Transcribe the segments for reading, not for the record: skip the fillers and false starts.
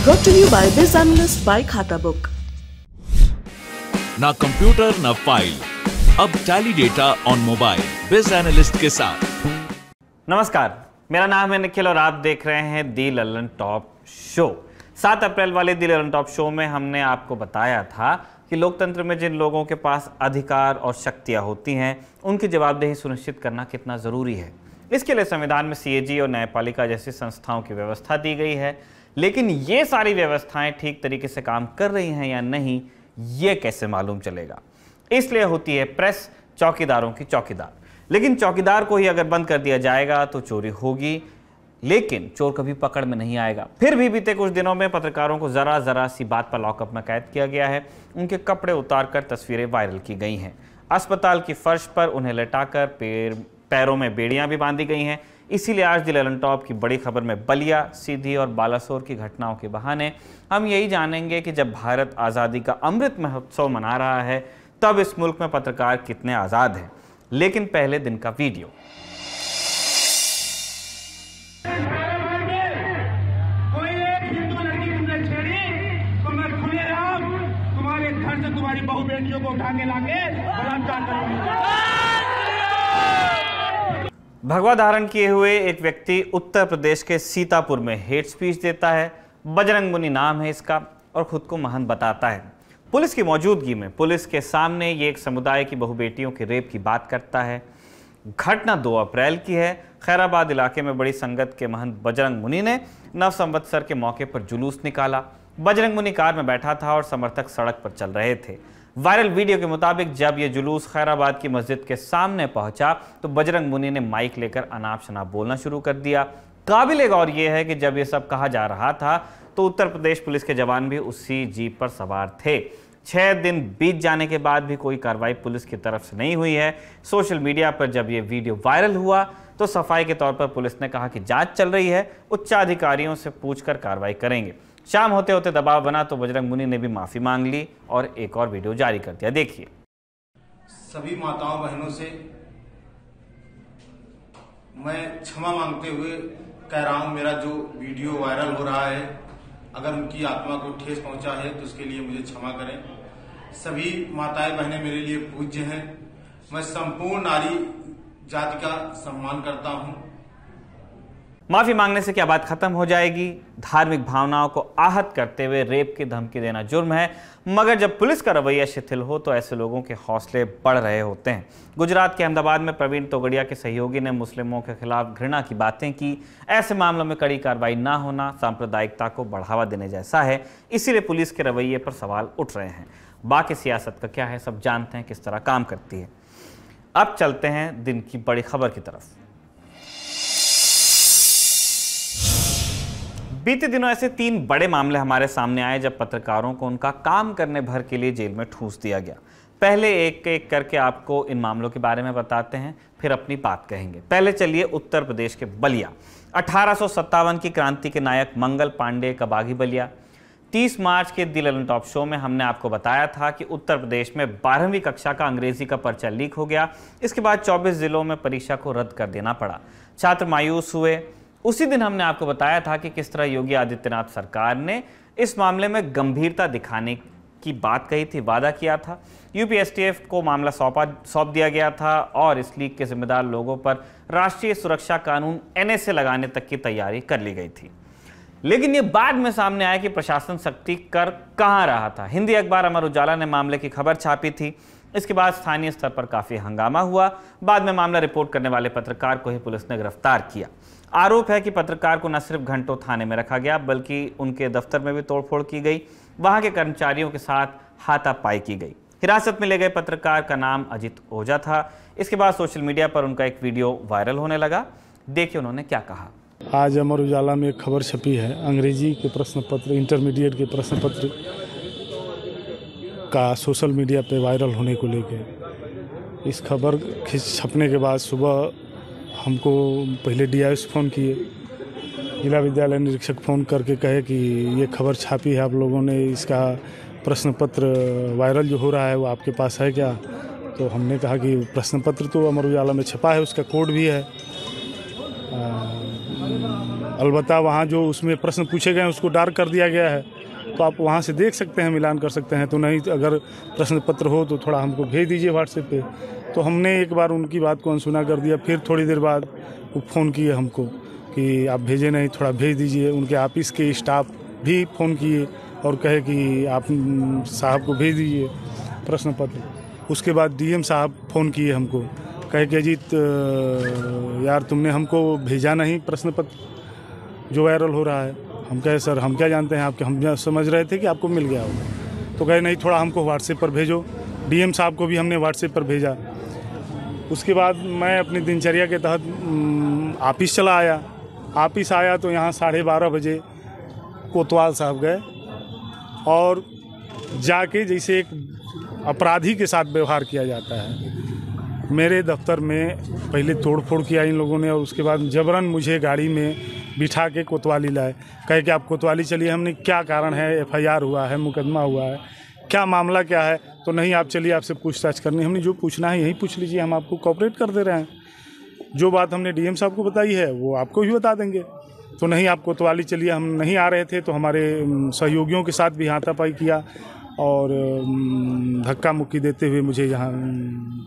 Brought to you by Biz Analyst by खाता book. ना computer ना फाइल, अब टैली डेटा ऑन मोबाइल बिज एनालिस्ट के साथ। नमस्कार, मेरा नाम है निखिल और आप देख रहे हैं दी ललन टॉप शो। 7 अप्रैल वाले दी ललन टॉप शो में हमने आपको बताया था कि लोकतंत्र में जिन लोगों के पास अधिकार और शक्तियां होती हैं उनकी जवाबदेही सुनिश्चित करना कितना ज़रूरी है। इसके लिए संविधान में सीएजी और न्यायपालिका जैसी संस्थाओं की व्यवस्था दी गई है, लेकिन ये सारी व्यवस्थाएं ठीक तरीके से काम कर रही हैं या नहीं, ये कैसे मालूम चलेगा। इसलिए होती है प्रेस चौकीदारों की चौकीदार। लेकिन चौकीदार को ही अगर बंद कर दिया जाएगा तो चोरी होगी, लेकिन चोर कभी पकड़ में नहीं आएगा। फिर भी बीते कुछ दिनों में पत्रकारों को जरा सी बात पर लॉकअप में कैद किया गया है। उनके कपड़े उतारकर तस्वीरें वायरल की गई हैं। अस्पताल की फर्श पर उन्हें लटाकर पैरों में बेड़ियां भी बांधी गई हैं। इसीलिए आज दी ललन टॉप की बड़ी खबर में बलिया, सीधी और बालासोर की घटनाओं के बहाने हम यही जानेंगे कि जब भारत आज़ादी का अमृत महोत्सव मना रहा है तब इस मुल्क में पत्रकार कितने आज़ाद हैं। लेकिन पहले दिन का वीडियो। कोई एक हिंदू लड़की तुमने छेड़ी तो मैं खुलेआम तुम्हारे घर से तुम्हारी बहू बेटियों को उठा के लाके बलात्कार करूंगा। भगवा धारण किए हुए एक व्यक्ति उत्तर प्रदेश के सीतापुर में हेट स्पीच देता है। बजरंग मुनि नाम है इसका और खुद को महंत बताता है। पुलिस की मौजूदगी में पुलिस के सामने ये एक समुदाय की बहु बेटियों के रेप की बात करता है। घटना 2 अप्रैल की है। खैराबाद इलाके में बड़ी संगत के महंत बजरंग मुनि ने नव संवत्सर के मौके पर जुलूस निकाला। बजरंग मुनि कार में बैठा था और समर्थक सड़क पर चल रहे थे। वायरल वीडियो के मुताबिक जब ये जुलूस खैराबाद की मस्जिद के सामने पहुंचा तो बजरंग मुनि ने माइक लेकर अनाप शनाप बोलना शुरू कर दिया। काबिल गौर ये है कि जब ये सब कहा जा रहा था तो उत्तर प्रदेश पुलिस के जवान भी उसी जीप पर सवार थे। 6 दिन बीत जाने के बाद भी कोई कार्रवाई पुलिस की तरफ से नहीं हुई है। सोशल मीडिया पर जब ये वीडियो वायरल हुआ तो सफाई के तौर पर पुलिस ने कहा कि जांच चल रही है, उच्चाधिकारियों से पूछकर कार्रवाई करेंगे। शाम होते होते दबाव बना तो बजरंग मुनि ने भी माफी मांग ली और एक और वीडियो जारी कर दिया। देखिए। सभी माताओं बहनों से मैं क्षमा मांगते हुए कह रहा हूं, मेरा जो वीडियो वायरल हो रहा है अगर उनकी आत्मा को ठेस पहुंचा है तो उसके लिए मुझे क्षमा करें। सभी माताएं बहनें मेरे लिए पूज्य हैं। मैं संपूर्ण नारी जाति का सम्मान करता हूं। माफी मांगने से क्या बात खत्म हो जाएगी? धार्मिक भावनाओं को आहत करते हुए रेप की धमकी देना जुर्म है, मगर जब पुलिस का रवैया शिथिल हो तो ऐसे लोगों के हौसले बढ़ रहे होते हैं। गुजरात के अहमदाबाद में प्रवीण तोगड़िया के सहयोगी ने मुस्लिमों के खिलाफ घृणा की बातें की। ऐसे मामलों में कड़ी कार्रवाई ना होना सांप्रदायिकता को बढ़ावा देने जैसा है, इसीलिए पुलिस के रवैये पर सवाल उठ रहे हैं। बाकी सियासत का क्या है, सब जानते हैं किस तरह काम करती है। अब चलते हैं दिन की बड़ी खबर की तरफ। बीते दिनों ऐसे 3 बड़े मामले हमारे सामने आए जब पत्रकारों को उनका काम करने भर के लिए जेल में ठूंस दिया गया। पहले एक एक करके आपको इन मामलों के बारे में बताते हैं, फिर अपनी बात कहेंगे। पहले चलिए उत्तर प्रदेश के बलिया। 1857 की क्रांति के नायक मंगल पांडे का बागी बलिया। 30 मार्च के दी ललन टॉप शो में हमने आपको बताया था कि उत्तर प्रदेश में 12वीं कक्षा का अंग्रेजी का पर्चा लीक हो गया। इसके बाद 24 जिलों में परीक्षा को रद्द कर देना पड़ा। छात्र मायूस हुए। उसी दिन हमने आपको बताया था कि किस तरह योगी आदित्यनाथ सरकार ने इस मामले में गंभीरता दिखाने की बात कही थी, वादा किया था। यूपीएसटीएफ को मामला सौंप दिया गया था और इस लीक के जिम्मेदार लोगों पर राष्ट्रीय सुरक्षा कानून एनएसए लगाने तक की तैयारी कर ली गई थी। लेकिन ये बाद में सामने आया कि प्रशासन सख्ती कर कहां रहा था। हिंदी अखबार अमर उजाला ने मामले की खबर छापी थी। इसके बाद स्थानीय स्तर पर काफी हंगामा हुआ। बाद में मामला रिपोर्ट करने वाले पत्रकार को ही पुलिस ने गिरफ्तार किया। आरोप है कि पत्रकार को न सिर्फ घंटों थाने में रखा गया बल्कि उनके दफ्तर में भी तोड़फोड़ की गई। वहां के कर्मचारियों के साथ हाथापाई की गई। हिरासत में ले गए पत्रकार का नाम अजित ओझा था। इसके बाद सोशल मीडिया पर उनका एक वीडियो वायरल होने लगा। देखिए उन्होंने क्या कहा। आज अमर उजाला में एक खबर छपी है, अंग्रेजी के प्रश्न पत्र, इंटरमीडिएट के प्रश्न पत्र का सोशल मीडिया पे वायरल होने को लेके। इस खबर छपने के बाद सुबह हमको पहले डीआईएस फ़ोन किए, जिला विद्यालय निरीक्षक फ़ोन करके कहे कि ये खबर छापी है आप लोगों ने, इसका प्रश्न पत्र वायरल जो हो रहा है वो आपके पास है क्या? तो हमने कहा कि प्रश्न पत्र तो अमर उजाला में छपा है, उसका कोड भी है। अलबत्ता वहाँ जो उसमें प्रश्न पूछे गए हैं उसको डार्क कर दिया गया है, तो आप वहाँ से देख सकते हैं, मिलान कर सकते हैं। तो नहीं अगर प्रश्न पत्र हो तो थोड़ा हमको भेज दीजिए व्हाट्सएप पे। तो हमने एक बार उनकी बात को अनसुना कर दिया। फिर थोड़ी देर बाद वो फ़ोन किए हमको कि आप भेजे नहीं, थोड़ा भेज दीजिए। उनके ऑफिस के स्टाफ भी फ़ोन किए और कहे कि आप साहब को भेज दीजिए प्रश्न पत्र। उसके बाद डीएम साहब फ़ोन किए हमको, कहे कि अजीत यार तुमने हमको भेजा नहीं प्रश्न पत्र जो वायरल हो रहा है। हम कहे सर हम क्या जानते हैं आपके, हम समझ रहे थे कि आपको मिल गया होगा। तो कहे नहीं थोड़ा हमको व्हाट्सएप पर भेजो। डीएम साहब को भी हमने व्हाट्सएप पर भेजा। उसके बाद मैं अपनी दिनचर्या के तहत ऑफिस चला आया। ऑफिस आया तो यहाँ 12:30 बजे कोतवाल साहब गए और जाके जैसे एक अपराधी के साथ व्यवहार किया जाता है, मेरे दफ्तर में पहले तोड़फोड़ किया इन लोगों ने और उसके बाद जबरन मुझे गाड़ी में बिठा के कोतवाली लाए। कहे कि आप कोतवाली चलिए। हमने क्या कारण है, एफआईआर हुआ है, मुकदमा हुआ है, क्या मामला क्या है? तो नहीं आप चलिए, आपसे पूछताछ करनी। हमने जो पूछना है यही पूछ लीजिए, हम आपको कोऑपरेट कर दे रहे हैं। जो बात हमने डीएम साहब को बताई है वो आपको भी बता देंगे। तो नहीं आप कोतवाली चलिए। हम नहीं आ रहे थे तो हमारे सहयोगियों के साथ भी हाथापाई किया और धक्का मुक्की देते हुए मुझे यहाँ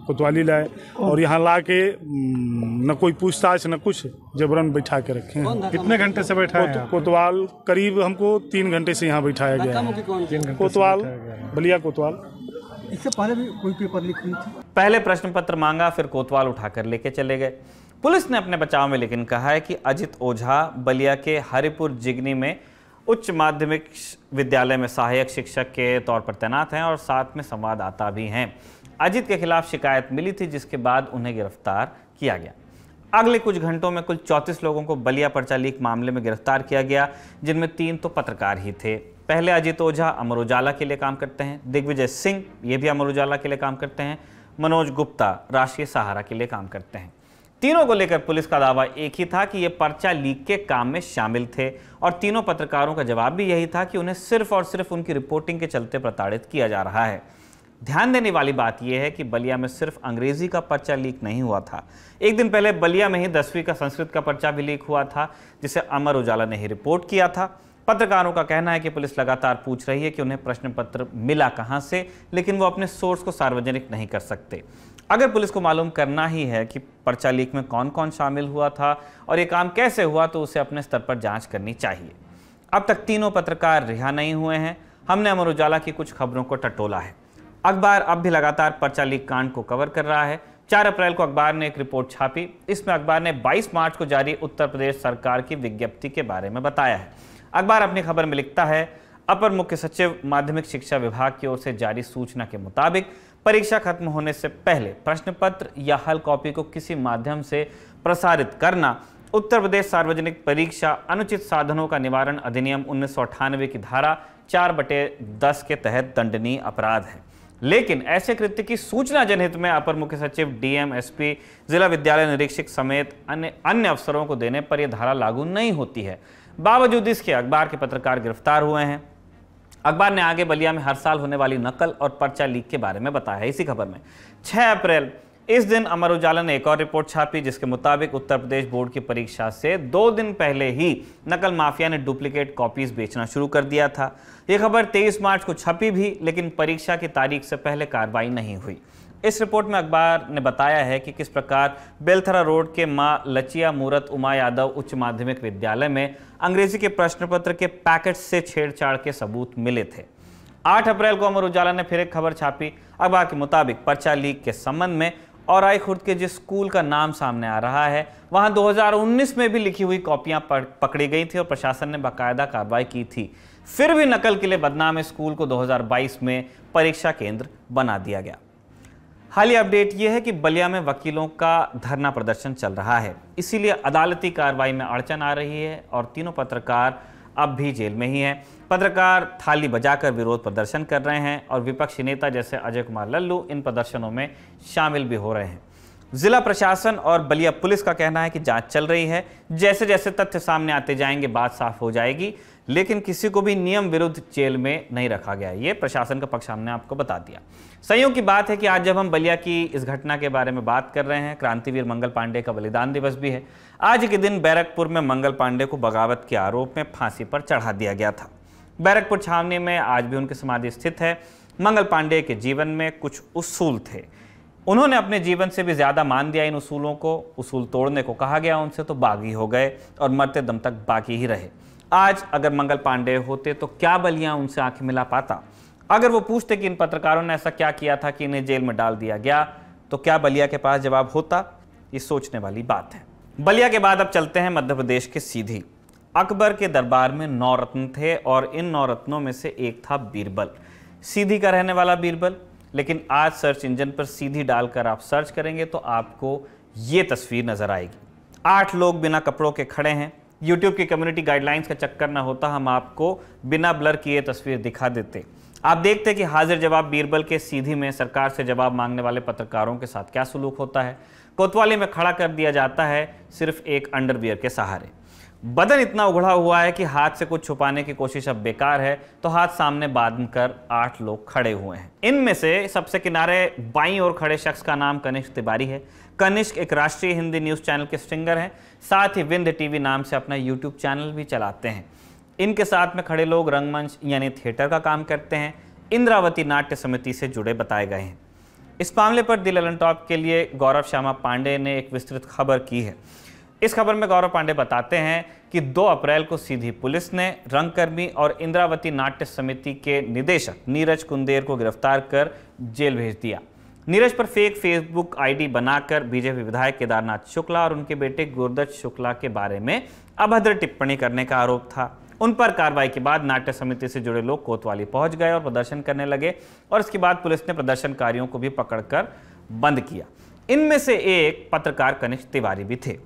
कोतवाली लाए और यहाँ ला के न कोई पूछताछ न कुछ, जबरन बैठा के रखे हैं। कितने घंटे से बैठा है? कोतवाल करीब हमको 3 घंटे से यहाँ बैठाया गया है। कोतवाल, बलिया कोतवाल। इससे पहले भी कोई पेपर लीक हुई थी? पहले प्रश्न पत्र मांगा, फिर कोतवाल उठाकर लेके चले गए। पुलिस ने अपने बचाव में लेकिन कहा है कि अजित ओझा बलिया के हरिपुर जिगनी में उच्च माध्यमिक विद्यालय में सहायक शिक्षक के तौर पर तैनात हैं और साथ में संवाददाता भी हैं। अजित के खिलाफ शिकायत मिली थी जिसके बाद उन्हें गिरफ्तार किया गया। अगले कुछ घंटों में कुल 34 लोगों को बलिया पर्चा लीक मामले में गिरफ्तार किया गया, जिनमें 3 तो पत्रकार ही थे। पहले अजित ओझा अमर उजाला के लिए काम करते हैं, दिग्विजय सिंह ये भी अमर उजाला के लिए काम करते हैं, मनोज गुप्ता राष्ट्रीय सहारा के लिए काम करते हैं। तीनों को लेकर पुलिस का दावा एक ही था कि ये पर्चा लीक के काम में शामिल थे और तीनों पत्रकारों का जवाब भी यही था कि उन्हें सिर्फ और सिर्फ उनकी रिपोर्टिंग के चलते प्रताड़ित किया जा रहा है। ध्यान देने वाली बात यह है कि बलिया में सिर्फ अंग्रेजी का पर्चा लीक नहीं हुआ था। एक दिन पहले बलिया में ही 10वीं का संस्कृत का पर्चा भी लीक हुआ था, जिसे अमर उजाला ने ही रिपोर्ट किया था। पत्रकारों का कहना है कि पुलिस लगातार पूछ रही है कि उन्हें प्रश्न पत्र मिला कहां से, लेकिन वो अपने सोर्स को सार्वजनिक नहीं कर सकते। अगर पुलिस को मालूम करना ही है कि पर्चा लीक में कौन कौन शामिल हुआ था और ये काम कैसे हुआ, तो उसे अपने स्तर पर जांच करनी चाहिए। अब तक तीनों पत्रकार रिहा नहीं हुए हैं। हमने अमर उजाला की कुछ खबरों को टटोला है। अखबार अब भी लगातार पर्चा लीक कांड को कवर कर रहा है। 4 अप्रैल को अखबार ने एक रिपोर्ट छापी। इसमें अखबार ने 22 मार्च को जारी उत्तर प्रदेश सरकार की विज्ञप्ति के बारे में बताया है। अखबार अपनी खबर में लिखता है, अपर मुख्य सचिव माध्यमिक शिक्षा विभाग की ओर से जारी सूचना के मुताबिक परीक्षा खत्म होने से पहले प्रश्न पत्र या हल कॉपी को किसी माध्यम से प्रसारित करना उत्तर प्रदेश सार्वजनिक परीक्षा अनुचित साधनों का निवारण अधिनियम 1998 की धारा 4/10 के तहत दंडनीय अपराध है। लेकिन ऐसे कृत्य की सूचना जनहित में अपर मुख्य सचिव, डीएम, एसपी, जिला विद्यालय निरीक्षक समेत अन्य अफसरों को देने पर यह धारा लागू नहीं होती है। बावजूद इसके अखबार के पत्रकार गिरफ्तार हुए हैं। अखबार ने आगे बलिया में हर साल होने वाली नकल और पर्चा लीक के बारे में बताया है। इसी खबर में 6 अप्रैल इस दिन अमर उजाला ने एक और रिपोर्ट छापी, जिसके मुताबिक उत्तर प्रदेश बोर्ड की परीक्षा से 2 दिन पहले ही नकल माफिया ने डुप्लीकेट कॉपीज बेचना शुरू कर दिया था। यह खबर 23 मार्च को छपी भी, लेकिन परीक्षा की तारीख से पहले कार्रवाई नहीं हुई। इस रिपोर्ट में अखबार ने बताया है कि किस प्रकार बेलथरा रोड के मां लचिया मूरत उमा यादव उच्च माध्यमिक विद्यालय में अंग्रेजी के प्रश्न पत्र के पैकेट से छेड़छाड़ के सबूत मिले थे। 8 अप्रैल को अमर उजाला ने फिर एक खबर छापी। अखबार के मुताबिक पर्चा लीक के संबंध में औराई खुर्द के जिस स्कूल का नाम सामने आ रहा है, वहां 2019 में भी लिखी हुई कॉपियां पकड़ी गई थी और प्रशासन ने बाकायदा कार्रवाई की थी। फिर भी नकल के लिए बदनाम स्कूल को 2022 में परीक्षा केंद्र बना दिया गया। हालिया अपडेट यह है कि बलिया में वकीलों का धरना प्रदर्शन चल रहा है, इसीलिए अदालती कार्रवाई में अड़चन आ रही है और तीनों पत्रकार अब भी जेल में ही हैं। पत्रकार थाली बजाकर विरोध प्रदर्शन कर रहे हैं और विपक्षी नेता जैसे अजय कुमार लल्लू इन प्रदर्शनों में शामिल भी हो रहे हैं। जिला प्रशासन और बलिया पुलिस का कहना है कि जांच चल रही है, जैसे जैसे तथ्य सामने आते जाएंगे बात साफ हो जाएगी। लेकिन किसी को भी नियम विरुद्ध जेल में नहीं रखा गया। ये प्रशासन का पक्ष हमने आपको बता दिया। संयोग की बात है कि आज जब हम बलिया की इस घटना के बारे में बात कर रहे हैं, क्रांतिवीर मंगल पांडे का बलिदान दिवस भी है। आज के दिन बैरकपुर में मंगल पांडे को बगावत के आरोप में फांसी पर चढ़ा दिया गया था। बैरकपुर छावनी में आज भी उनकी समाधि स्थित है। मंगल पांडे के जीवन में कुछ उसूल थे, उन्होंने अपने जीवन से भी ज्यादा मान दिया इन उसूलों को। उसूल तोड़ने को कहा गया उनसे तो बागी हो गए और मरते दम तक बागी ही रहे। आज अगर मंगल पांडे होते तो क्या बलिया उनसे आंखें मिला पाता? अगर वो पूछते कि इन पत्रकारों ने ऐसा क्या किया था कि इन्हें जेल में डाल दिया गया, तो क्या बलिया के पास जवाब होता? ये सोचने वाली बात है। बलिया के बाद अब चलते हैं मध्य प्रदेश के सीधी। अकबर के दरबार में 9 रत्न थे और इन 9 रत्नों में से एक था बीरबल, सीधी का रहने वाला बीरबल। लेकिन आज सर्च इंजन पर सीधी डालकर आप सर्च करेंगे तो आपको ये तस्वीर नजर आएगी। 8 लोग बिना कपड़ों के खड़े हैं। यूट्यूब की कम्युनिटी गाइडलाइंस का चक्कर ना होता, हम आपको बिना ब्लर किए तस्वीर दिखा देते। आप देखते कि हाजिर जवाब बीरबल के सीधी में सरकार से जवाब मांगने वाले पत्रकारों के साथ क्या सलूक होता है। कोतवाली में खड़ा कर दिया जाता है सिर्फ एक अंडरवियर के सहारे। बदन इतना उघड़ा हुआ है कि हाथ से कुछ छुपाने की कोशिश अब बेकार है, तो हाथ सामने बांधकर 8 लोग खड़े हुए हैं। इनमें से सबसे किनारे बाईं ओर खड़े शख्स का नाम कनिष्क तिवारी है। कनिष्क एक राष्ट्रीय हिंदी न्यूज चैनल के स्ट्रिंगर हैं, साथ ही विंध्य टीवी नाम से अपना यूट्यूब चैनल भी चलाते हैं। इनके साथ में खड़े लोग रंगमंच यानी थिएटर का काम करते हैं। इंद्रावती नाट्य समिति से जुड़े बताए गए हैं। इस मामले पर द ललन टॉप के लिए गौरव श्यामा पांडे ने एक विस्तृत खबर की है। इस खबर में गौरव पांडे बताते हैं कि 2 अप्रैल को सीधी पुलिस ने रंगकर्मी और इंद्रावती नाट्य समिति के निदेशक नीरज कुंदेर को गिरफ्तार कर जेल भेज दिया। नीरज पर फेक फेसबुक आईडी बनाकर बीजेपी विधायक केदारनाथ शुक्ला और उनके बेटे गुरदत्त शुक्ला के बारे में अभद्र टिप्पणी करने का आरोप था। उन पर कार्रवाई के बाद नाट्य समिति से जुड़े लोग कोतवाली पहुंच गए और प्रदर्शन करने लगे और इसके बाद पुलिस ने प्रदर्शनकारियों को भी पकड़कर बंद किया। इनमें से एक पत्रकार कनिष्क तिवारी भी थे।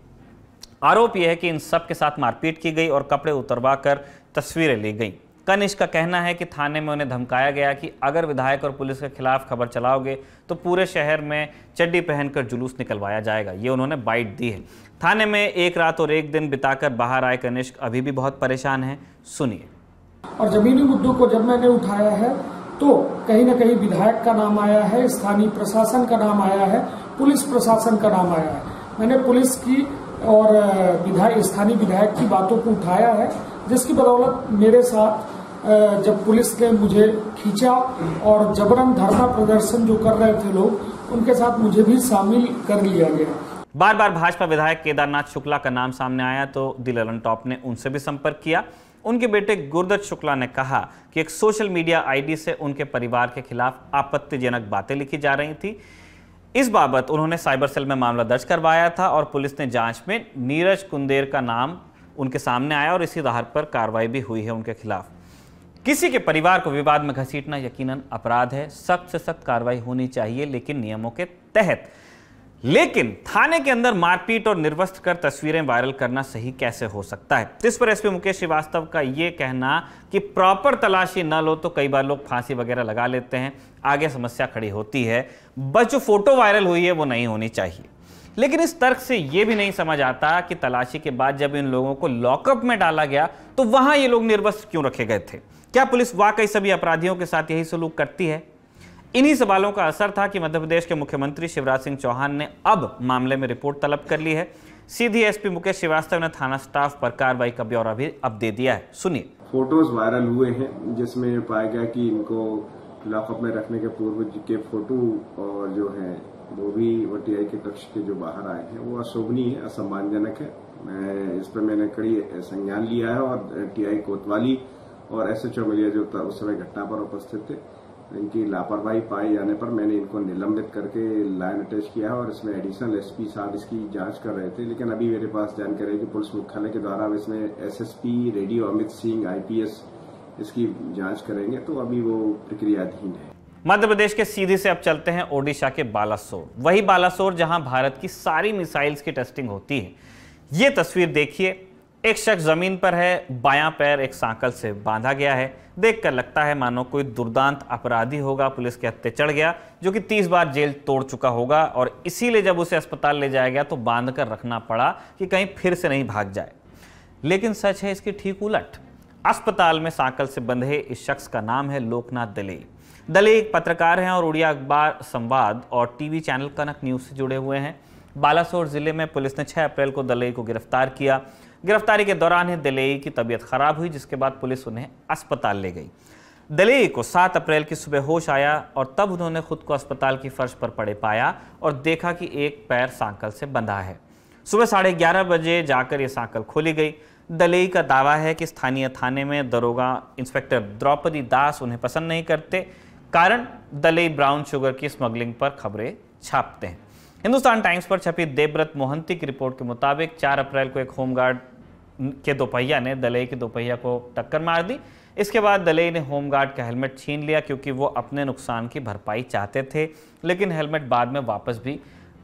आरोप यह है कि इन सब के साथ मारपीट की गई और कपड़े उतरवाकर तस्वीरें ली गई। कनिष्क का कहना है कि थाने में उन्हें धमकाया गया कि अगर विधायक और पुलिस के खिलाफ खबर चलाओगे तो पूरे शहर में चड्डी पहनकर जुलूस निकलवाया जाएगा। ये उन्होंने बाइट दी है। थाने में एक रात और एक दिन बिताकर बाहर आए कनिष्क अभी भी बहुत परेशान हैं। सुनिए। और जमीनी मुद्दों को जब मैंने उठाया है तो कहीं न कहीं विधायक का नाम आया है, स्थानीय प्रशासन का नाम आया है, पुलिस प्रशासन का नाम आया है। मैंने पुलिस की और स्थानीय विधायक की बातों को उठाया है, जिसकी बदौलत मेरे साथ जब पुलिस ने मुझे खींचा और जबरन धरना प्रदर्शन जो कर रहे थे लोग, उनके साथ मुझे भी शामिल कर लिया गया। बार बार भाजपा विधायक केदारनाथ शुक्ला का नाम सामने आया तो द ललन टॉप ने उनसे भी संपर्क किया। उनके बेटे गुरदत्त शुक्ला ने कहा कि एक सोशल मीडिया आईडी से उनके परिवार के खिलाफ आपत्तिजनक बातें लिखी जा रही थी। इस बाबत उन्होंने साइबर सेल में मामला दर्ज करवाया था और पुलिस ने जांच में नीरज कुंदेर का नाम उनके सामने आया और इसी आधार पर कार्रवाई भी हुई है उनके खिलाफ। किसी के परिवार को विवाद में घसीटना यकीनन अपराध है, सख्त से सख्त कार्रवाई होनी चाहिए लेकिन नियमों के तहत। लेकिन थाने के अंदर मारपीट और निर्वस्त्र कर तस्वीरें वायरल करना सही कैसे हो सकता है? इस पर एसपी मुकेश श्रीवास्तव का यह कहना कि प्रॉपर तलाशी न लो तो कई बार लोग फांसी वगैरह लगा लेते हैं, आगे समस्या खड़ी होती है। बस जो फोटो वायरल हुई है वो नहीं होनी चाहिए। लेकिन इस तर्क से यह भी नहीं समझ आता कि तलाशी के बाद जब इन लोगों को लॉकअप में डाला गया तो वहां ये लोग निर्वस्त्र क्यों रखे गए थे? क्या पुलिस वाकई सभी अपराधियों के साथ यही सलूक करती है? इन्हीं सवालों का असर था कि मध्य प्रदेश के मुख्यमंत्री शिवराज सिंह चौहान ने अब मामले में रिपोर्ट तलब कर ली है। सीधी एसपी मुकेश श्रीवास्तव ने थाना स्टाफ पर कार्रवाई का ब्यौरा भी अब दे दिया है। सुनिए। फोटोज वायरल हुए हैं जिसमें पाया गया कि इनको लॉकअप में रखने के पूर्व के फोटो और जो है वो भी टीआई के कक्ष के जो बाहर आए हैं वो अशोभनीय है, असम्मानजनक है। इस पर मैंने कड़ी संज्ञान लिया है और टीआई कोतवाली और एसएचओ मिलिया जो उस समय घटना पर उपस्थित थे, इनकी लापरवाही पाए जाने पर मैंने इनको निलंबित करके लाइन अटैच किया है और इसमें एडिशनल एसपी साहब इसकी जांच कर रहे थे। लेकिन अभी मेरे पास जानकारी है कि पुलिस मुख्यालय के द्वारा इसमें SSP radio Amit Singh IPS इसकी जांच करेंगे, तो अभी वो प्रक्रियाधीन है। मध्य प्रदेश के सीधी से अब चलते हैं ओडिशा के बालासोर। वही बालासोर जहां भारत की सारी मिसाइल्स की टेस्टिंग होती है। ये तस्वीर देखिए, एक शख्स जमीन पर है, बायां पैर एक सांकल से बांधा गया है। देखकर लगता है मानो कोई दुर्दांत अपराधी होगा, पुलिस के हत्थे चढ़ गया, जो कि 30 बार जेल तोड़ चुका होगा और इसीलिए जब उसे अस्पताल ले जाया गया तो बांध कर रखना पड़ा कि कहीं फिर से नहीं भाग जाए। लेकिन सच है इसकी ठीक उलट। अस्पताल में सांकल से बंधे इस शख्स का नाम है लोकनाथ दलेई। दलेई एक पत्रकार हैं और उड़िया अखबार, संवाद और टीवी चैनल कनक न्यूज से जुड़े हुए हैं। बालासोर जिले में पुलिस ने 6 अप्रैल को दलेई को गिरफ्तार किया। गिरफ्तारी के दौरान ही दलेई की तबीयत खराब हुई, जिसके बाद पुलिस उन्हें अस्पताल ले गई। दलेई को 7 अप्रैल की सुबह होश आया और तब उन्होंने खुद को अस्पताल की फर्श पर पड़े पाया और देखा कि एक पैर सांकल से बंधा है। सुबह 11:30 बजे जाकर यह सांकल खोली गई। दलेई का दावा है कि स्थानीय थाने में दरोगा इंस्पेक्टर द्रौपदी दास उन्हें पसंद नहीं करते, कारण दलेई ब्राउन शुगर की स्मगलिंग पर खबरें छापते हैं। हिंदुस्तान टाइम्स पर छपी देवव्रत मोहंती की रिपोर्ट के मुताबिक 4 अप्रैल को एक होमगार्ड के दोपहिया ने दलेई के दोपहिया को टक्कर मार दी। इसके बाद दलेई ने होमगार्ड का हेलमेट छीन लिया, क्योंकि वो अपने नुकसान की भरपाई चाहते थे, लेकिन हेलमेट बाद में वापस भी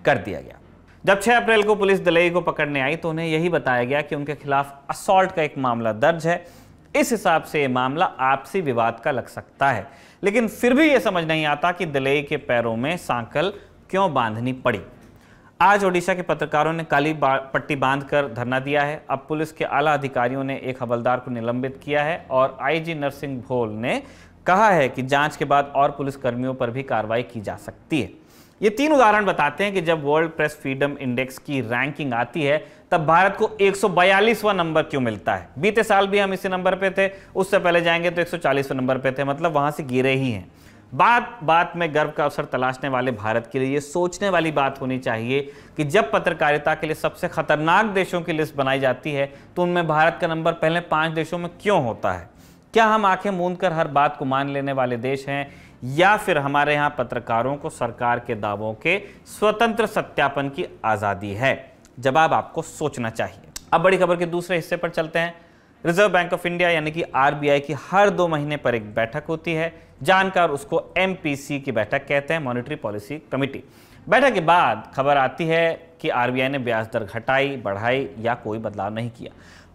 कर दिया गया। जब 6 अप्रैल को पुलिस दलेई को पकड़ने आई तो उन्हें यही बताया गया कि उनके खिलाफ असॉल्ट का एक मामला दर्ज है। इस हिसाब से ये मामला आपसी विवाद का लग सकता है, लेकिन फिर भी ये समझ नहीं आता कि दलेई के पैरों में सांकल क्यों बांधनी पड़ी। आज ओडिशा के पत्रकारों ने काली पट्टी बांधकर धरना दिया है। अब पुलिस के आला अधिकारियों ने एक हवलदार को निलंबित किया है और आईजी नरसिंह भोल ने कहा है कि जांच के बाद और पुलिस कर्मियों पर भी कार्रवाई की जा सकती है। ये 3 उदाहरण बताते हैं कि जब वर्ल्ड प्रेस फ्रीडम इंडेक्स की रैंकिंग आती है तब भारत को 142वां नंबर क्यों मिलता है। बीते साल भी हम इसी नंबर पे थे, उससे पहले जाएंगे तो 140वें नंबर पे थे, मतलब वहां से गिरे ही हैं। बात में गर्व का अवसर तलाशने वाले भारत के लिए ये सोचने वाली बात होनी चाहिए कि जब पत्रकारिता के लिए सबसे खतरनाक देशों की लिस्ट बनाई जाती है तो उनमें भारत का नंबर पहले 5 देशों में क्यों होता है। क्या हम आंखें मूंद कर हर बात को मान लेने वाले देश हैं, या फिर हमारे यहाँ पत्रकारों को सरकार के दावों के स्वतंत्र सत्यापन की आज़ादी है? जवाब आपको सोचना चाहिए। अब बड़ी खबर के दूसरे हिस्से पर चलते हैं। रिजर्व बैंक ऑफ इंडिया यानी कि आरबीआई की हर 2 महीने पर एक बैठक होती है। जानकार उसको एमपीसी की बैठक कहते हैं, मॉनेटरी पॉलिसी कमेटी। बैठक के बाद खबर आती है कि आरबीआई ने ब्याज दर घटाई, बढ़ाई या कोई बदलाव नहीं किया।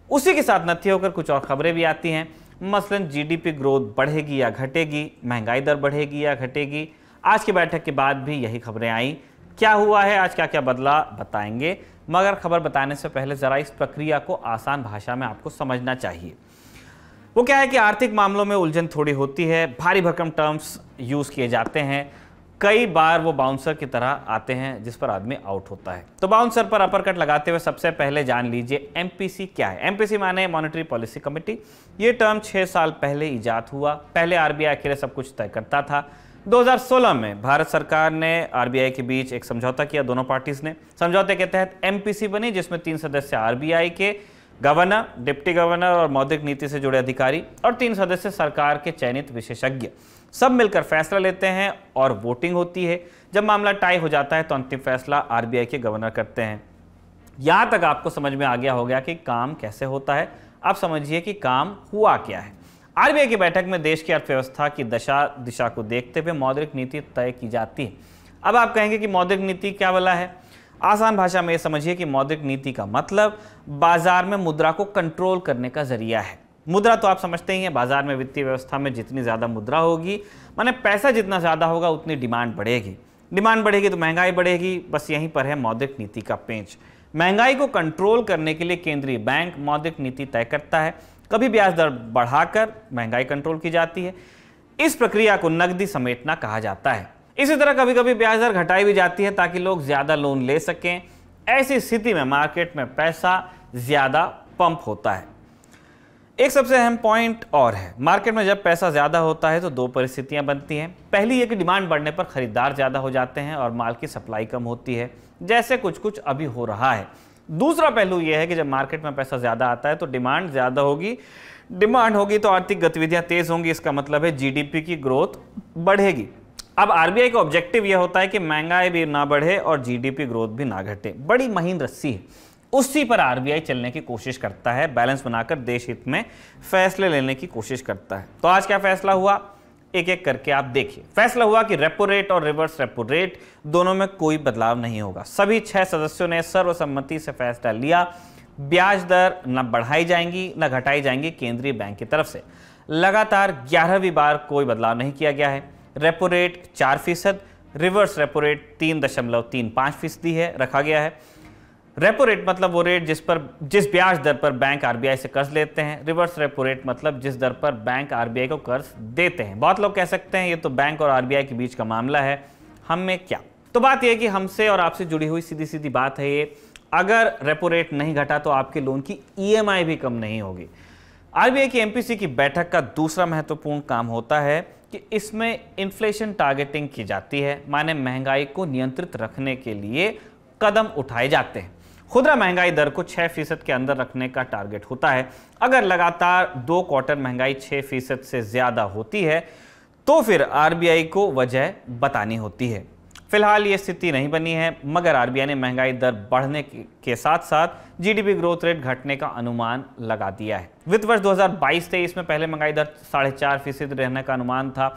उसी के साथ नत्थी होकर कुछ और खबरें भी आती हैं, मसलन जीडीपी ग्रोथ बढ़ेगी या घटेगी, महंगाई दर बढ़ेगी या घटेगी। आज की बैठक के बाद भी यही खबरें आई। क्या हुआ है, आज क्या क्या बदला, बताएंगे, मगर खबर बताने से पहले जरा इस प्रक्रिया को आसान भाषा में आपको समझना चाहिए। वो क्या है कि आर्थिक मामलों में उलझन थोड़ी होती है, भारी भरकम टर्म्स यूज किए जाते हैं, कई बार वो बाउंसर की तरह आते हैं जिस पर आदमी आउट होता है। तो बाउंसर पर अपरकट लगाते हुए सबसे पहले जान लीजिए एमपीसी क्या है। एमपीसी माने मॉनेटरी पॉलिसी कमेटी। ये टर्म 6 साल पहले इजाद हुआ। पहले आरबीआई अकेले सब कुछ तय करता था। 2016 में भारत सरकार ने आरबीआई के बीच एक समझौता किया, दोनों पार्टीज ने। समझौते के तहत एमपीसी बनी, जिसमें 3 सदस्य आरबीआई के, गवर्नर, डिप्टी गवर्नर और मौद्रिक नीति से जुड़े अधिकारी, और 3 सदस्य सरकार के चयनित विशेषज्ञ। सब मिलकर फैसला लेते हैं और वोटिंग होती है। जब मामला टाई हो जाता है तो अंतिम फैसला आरबीआई के गवर्नर करते हैं। यहां तक आपको समझ में आ गया होगा कि काम कैसे होता है। अब समझिए कि काम हुआ क्या है। आरबीआई की बैठक में देश की अर्थव्यवस्था की दिशा को देखते हुए मौद्रिक नीति तय की जाती है। अब आप कहेंगे कि मौद्रिक नीति क्या वाला है। आसान भाषा में ये समझिए कि मौद्रिक नीति का मतलब बाजार में मुद्रा को कंट्रोल करने का जरिया है। मुद्रा तो आप समझते ही हैं, बाजार में वित्तीय व्यवस्था में जितनी ज़्यादा मुद्रा होगी, माने पैसा जितना ज़्यादा होगा उतनी डिमांड बढ़ेगी। डिमांड बढ़ेगी तो महंगाई बढ़ेगी। बस यहीं पर है मौद्रिक नीति का पेंच। महंगाई को कंट्रोल करने के लिए केंद्रीय बैंक मौद्रिक नीति तय करता है। कभी ब्याज दर बढ़ाकर महंगाई कंट्रोल की जाती है। इस प्रक्रिया को नकदी समेटना कहा जाता है। इसी तरह कभी कभी ब्याज दर घटाई भी जाती है ताकि लोग ज्यादा लोन ले सकें। ऐसी स्थिति में मार्केट में पैसा ज्यादा पंप होता है। एक सबसे अहम पॉइंट और है, मार्केट में जब पैसा ज्यादा होता है तो 2 परिस्थितियां बनती हैं। पहली ये कि डिमांड बढ़ने पर खरीदार ज्यादा हो जाते हैं और माल की सप्लाई कम होती है, जैसे कुछ अभी हो रहा है। दूसरा पहलू यह है कि जब मार्केट में पैसा ज्यादा आता है तो डिमांड ज्यादा होगी। डिमांड होगी तो आर्थिक गतिविधियां तेज होंगी। इसका मतलब है जीडीपी की ग्रोथ बढ़ेगी। अब आरबीआई का ऑब्जेक्टिव यह होता है कि महंगाई भी ना बढ़े और जीडीपी ग्रोथ भी ना घटे। बड़ी महीन रस्सी है, उसी पर आरबीआई चलने की कोशिश करता है। बैलेंस बनाकर देश हित में फैसले लेने की कोशिश करता है। तो आज क्या फैसला हुआ, एक एक करके आप देखिए। फैसला हुआ कि रेपो रेट और रिवर्स रेपो रेट दोनों में कोई बदलाव नहीं होगा। सभी 6 सदस्यों ने सर्वसम्मति से फैसला लिया। ब्याज दर न बढ़ाई जाएंगी न घटाई जाएंगी केंद्रीय बैंक की तरफ से। लगातार 11वीं बार कोई बदलाव नहीं किया गया है। Repo rate 4%, reverse repo rate 3.35% है रखा गया है। रेपो रेट मतलब वो रेट जिस ब्याज दर पर बैंक आरबीआई से कर्ज लेते हैं। रिवर्स रेपो रेट मतलब जिस दर पर बैंक आरबीआई को कर्ज देते हैं। बहुत लोग कह सकते हैं ये तो बैंक और आरबीआई के बीच का मामला है, हम में क्या। तो बात यह है कि हमसे और आपसे जुड़ी हुई सीधी सीधी बात है ये, अगर रेपो रेट नहीं घटा तो आपके लोन की ईएमआई भी कम नहीं होगी। आरबीआई की एमपीसी की बैठक का दूसरा महत्वपूर्ण काम होता है कि इसमें इन्फ्लेशन टारगेटिंग की जाती है, माने महंगाई को नियंत्रित रखने के लिए कदम उठाए जाते हैं। खुदरा महंगाई दर को 6% के अंदर रखने का टारगेट होता है। अगर लगातार 2 क्वार्टर महंगाई 6% से ज्यादा होती है तो फिर आरबीआई को वजह बतानी होती है। फिलहाल ये स्थिति नहीं बनी है, मगर आरबीआई ने महंगाई दर बढ़ने के साथ साथ जीडीपी ग्रोथ रेट घटने का अनुमान लगा दिया है। वित्त वर्ष 2022-23 में पहले महंगाई दर 4.5% रहने का अनुमान था,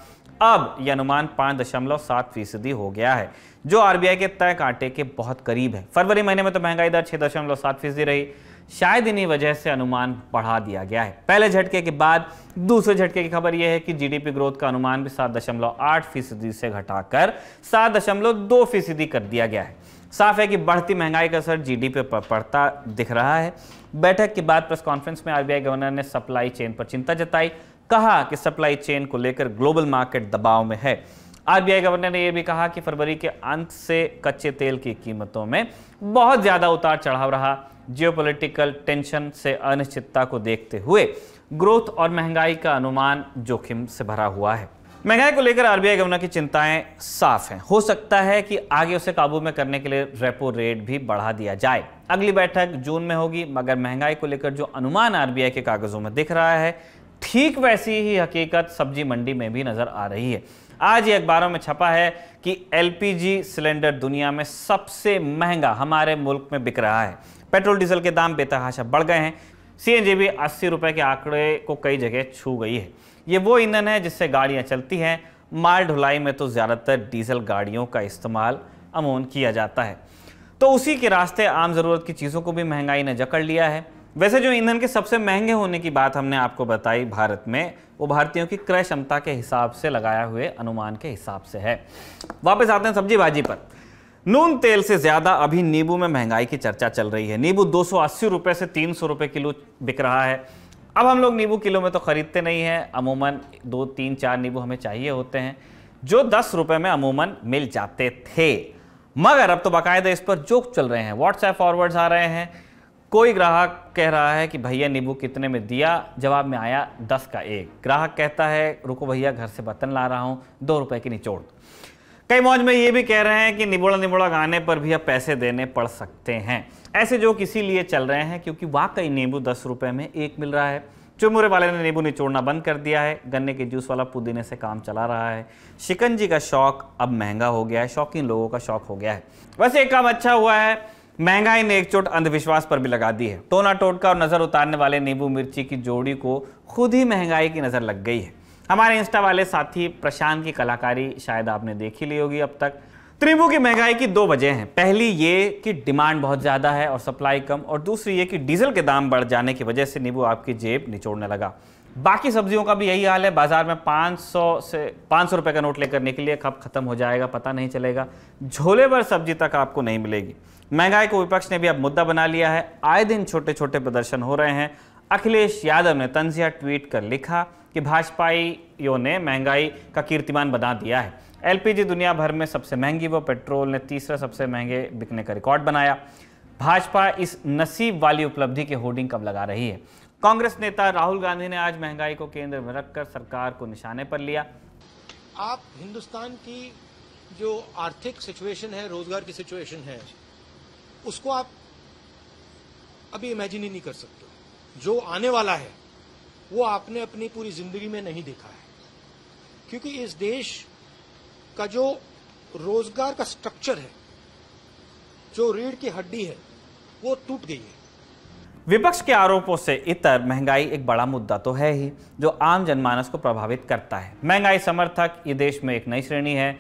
अब यह अनुमान 5.7% हो गया है, जो आरबीआई के तय कांटे के बहुत करीब है। फरवरी महीने में तो महंगाई दर 6.7% रही, शायद इन्हीं वजह से अनुमान बढ़ा दिया गया है। पहले झटके के बाद दूसरे झटके की खबर यह है कि जीडीपी ग्रोथ का अनुमान भी 7.8% से घटाकर 7.2% कर दिया गया है। साफ है कि बढ़ती महंगाई का असर जीडीपी पर पड़ता दिख रहा है। बैठक के बाद प्रेस कॉन्फ्रेंस में आरबीआई गवर्नर ने सप्लाई चेन पर चिंता जताई, कहा कि सप्लाई चेन को लेकर ग्लोबल मार्केट दबाव में है। आरबीआई गवर्नर ने यह भी कहा कि फरवरी के अंत से कच्चे तेल की कीमतों में बहुत ज्यादा उतार चढ़ाव रहा। जियोपॉलिटिकल टेंशन से अनिश्चितता को देखते हुए ग्रोथ और महंगाई का अनुमान जोखिम से भरा हुआ है। महंगाई को लेकर आरबीआई गवर्नर की चिंताएं साफ हैं। हो सकता है कि आगे उसे काबू में करने के लिए रेपो रेट भी बढ़ा दिया जाए। अगली बैठक जून में होगी, मगर महंगाई को लेकर जो अनुमान आरबीआई के कागजों में दिख रहा है, ठीक वैसी ही हकीकत सब्जी मंडी में भी नजर आ रही है। आज ये अखबारों में छपा है कि एलपीजी सिलेंडर दुनिया में सबसे महंगा हमारे मुल्क में बिक रहा है। पेट्रोल डीजल के दाम बेतहाशा बढ़ गए हैं। सीएनजी भी 80 रुपए के आंकड़े को कई जगह छू गई है। ये वो ईंधन है जिससे गाड़ियां चलती हैं। माल ढुलाई में तो ज्यादातर डीजल गाड़ियों का इस्तेमाल अमूमन किया जाता है, तो उसी के रास्ते आम जरूरत की चीजों को भी महंगाई ने जकड़ लिया है। वैसे जो ईंधन के सबसे महंगे होने की बात हमने आपको बताई भारत में, वो भारतीयों की क्रय क्षमता के हिसाब से लगाया हुए अनुमान के हिसाब से है। वापस आते हैं सब्जी भाजी पर। नून तेल से ज्यादा अभी नींबू में महंगाई की चर्चा चल रही है। नींबू 280 रुपए से 300 रुपए किलो बिक रहा है। अब हम लोग नींबू किलो में तो खरीदते नहीं हैं, अमूमन 2, 3, 4 नींबू हमें चाहिए होते हैं, जो 10 रुपए में अमूमन मिल जाते थे। मगर अब तो बाकायदा इस पर जोक चल रहे हैं, व्हाट्सएप फॉरवर्ड्स आ रहे हैं। कोई ग्राहक कह रहा है कि भैया नींबू कितने में दिया, जवाब में आया 10 का 1। ग्राहक कहता है रुको भैया घर से बर्तन ला रहा हूं, 2 रुपए की निचोड़। कई मौज में ये भी कह रहे हैं कि निबोड़ा निबोड़ा गाने पर भी अब पैसे देने पड़ सकते हैं। ऐसे जोक इसीलिए चल रहे हैं क्योंकि वाकई नींबू 10 रुपए में 1 मिल रहा है। चुरमुरे वाले ने नींबू निचोड़ना बंद कर दिया है, गन्ने के जूस वाला पुदीने से काम चला रहा है। शिकंजी का शौक अब महंगा हो गया है, शौकीन लोगों का शौक हो गया है। वैसे एक काम अच्छा हुआ है, महंगाई ने एक चोट अंधविश्वास पर भी लगा दी है। टोना टोटका और नजर उतारने वाले नींबू मिर्ची की जोड़ी को खुद ही महंगाई की नजर लग गई है। हमारे इंस्टा वाले साथी प्रशांत की कलाकारी शायद आपने देख ही ली होगी अब तक। नींबू की महंगाई की 2 वजह हैं। पहली ये कि डिमांड बहुत ज्यादा है और सप्लाई कम, और दूसरी ये कि डीजल के दाम बढ़ जाने की वजह से नींबू आपकी जेब निचोड़ने लगा। बाकी सब्जियों का भी यही हाल है। बाजार में 500 रुपए का नोट लेकर निकलिए, कब खत्म हो जाएगा पता नहीं चलेगा। झोले भर सब्जी तक आपको नहीं मिलेगी। महंगाई को विपक्ष ने भी अब मुद्दा बना लिया है। आए दिन छोटे छोटे प्रदर्शन हो रहे हैं। अखिलेश यादव ने तंजिया ट्वीट कर लिखा कि भाजपाइयों ने महंगाई का कीर्तिमान बना दिया है। एलपीजी दुनिया भर में सबसे महंगी, वो पेट्रोल ने तीसरा सबसे महंगे बिकने का रिकॉर्ड बनाया। भाजपा इस नसीब वाली उपलब्धि के होर्डिंग कब लगा रही है। कांग्रेस नेता राहुल गांधी ने आज महंगाई को केंद्र में रखकर सरकार को निशाने पर लिया। आप हिंदुस्तान की जो आर्थिक सिचुएशन है, रोजगार की सिचुएशन है, उसको आप अभी इमेजिन ही नहीं कर सकते। जो आने वाला है वो आपने अपनी पूरी जिंदगी में नहीं देखा है, क्योंकि इस देश का जो रोजगार का स्ट्रक्चर है, जो रीढ़ की हड्डी है, वो टूट गई है। विपक्ष के आरोपों से इतर महंगाई एक बड़ा मुद्दा तो है ही, जो आम जनमानस को प्रभावित करता है। महंगाई समर्थक ये देश में एक नई श्रेणी है।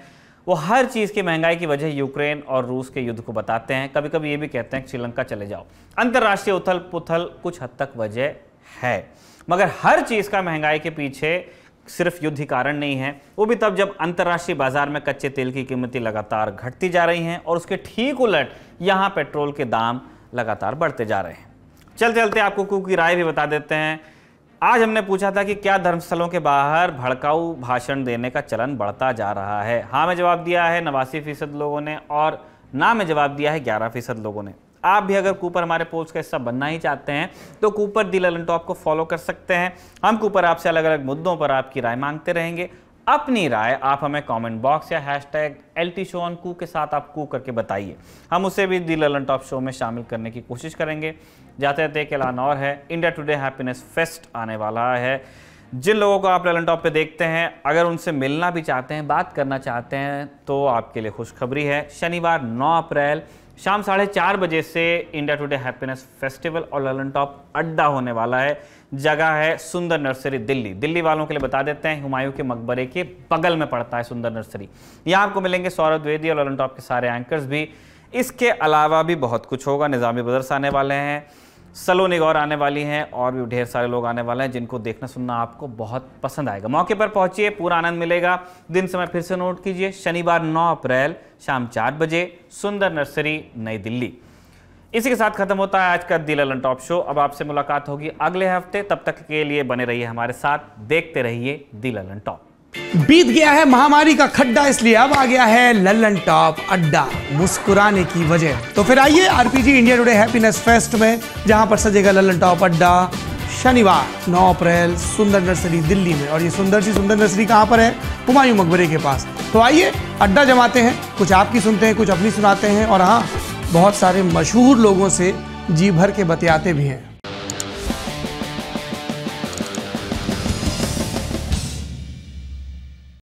वो हर चीज की महंगाई की वजह यूक्रेन और रूस के युद्ध को बताते हैं। कभी कभी ये भी कहते हैं कि श्रीलंका चले जाओ। अंतर्राष्ट्रीय उथल पुथल कुछ हद तक वजह है, मगर हर चीज का महंगाई के पीछे सिर्फ युद्ध ही कारण नहीं है। वो भी तब जब अंतर्राष्ट्रीय बाजार में कच्चे तेल की कीमतें लगातार घटती जा रही हैं और उसके ठीक उलट यहाँ पेट्रोल के दाम लगातार बढ़ते जा रहे हैं। चलते आपको कू की राय भी बता देते हैं। आज हमने पूछा था कि क्या धर्मस्थलों के बाहर भड़काऊ भाषण देने का चलन बढ़ता जा रहा है। हाँ में जवाब दिया है 89% लोगों ने और ना में जवाब दिया है 11% लोगों ने। आप भी अगर कूपर हमारे पोल्स का हिस्सा बनना ही चाहते हैं तो कूपर दी ललन टॉप को फॉलो कर सकते हैं। हम कूपर आपसे अलग अलग मुद्दों पर आपकी राय मांगते रहेंगे। अपनी राय आप हमें कमेंट बॉक्स या #LTShowOnCoo के साथ आप कू करके बताइए। हम उसे भी दी ललन टॉप शो में शामिल करने की कोशिश करेंगे। जाते जाते एक ऐलान और है, इंडिया टुडे हैप्पीनेस फेस्ट आने वाला है। जिन लोगों को आप ललन टॉप पे देखते हैं, अगर उनसे मिलना भी चाहते हैं, बात करना चाहते हैं, तो आपके लिए खुशखबरी है। शनिवार 9 अप्रैल शाम 4:30 बजे से इंडिया टुडे हैप्पीनेस फेस्टिवल और ललन टॉप अड्डा होने वाला है। जगह है सुंदर नर्सरी दिल्ली। दिल्ली वालों के लिए बता देते हैं, हुमायूं के मकबरे के बगल में पड़ता है सुंदर नर्सरी। यहाँ आपको मिलेंगे सौरभ द्विवेदी और ललन टॉप के सारे एंकर्स भी। इसके अलावा भी बहुत कुछ होगा। निज़ामी ब्रदर्स आने वाले हैं, सलोनी गौर आने वाली हैं और भी ढेर सारे लोग आने वाले हैं जिनको देखना सुनना आपको बहुत पसंद आएगा। मौके पर पहुंचिए, पूरा आनंद मिलेगा। दिन समय फिर से नोट कीजिए, शनिवार 9 अप्रैल शाम 4 बजे, सुंदर नर्सरी, नई दिल्ली। इसी के साथ खत्म होता है आज का दी ललन टॉप शो। अब आपसे मुलाकात होगी अगले हफ्ते। तब तक के लिए बने रहिए हमारे साथ, देखते रहिए दी ललन टॉप। बीत गया है महामारी का खड्डा, इसलिए अब आ गया है ललन टॉप अड्डा, मुस्कुराने की वजह। तो फिर आइए RPG India today happiness fest में, जहां पर सजेगा ललन टॉप अड्डा शनिवार 9 अप्रैल सुंदर नर्सरी दिल्ली में। और ये सुंदर नर्सरी कहां पर है? हुमायूं मकबरे के पास। तो आइए अड्डा जमाते हैं, कुछ आपकी सुनते हैं, कुछ अपनी सुनाते हैं और हाँ, बहुत सारे मशहूर लोगों से जी भर के बतियाते भी हैं।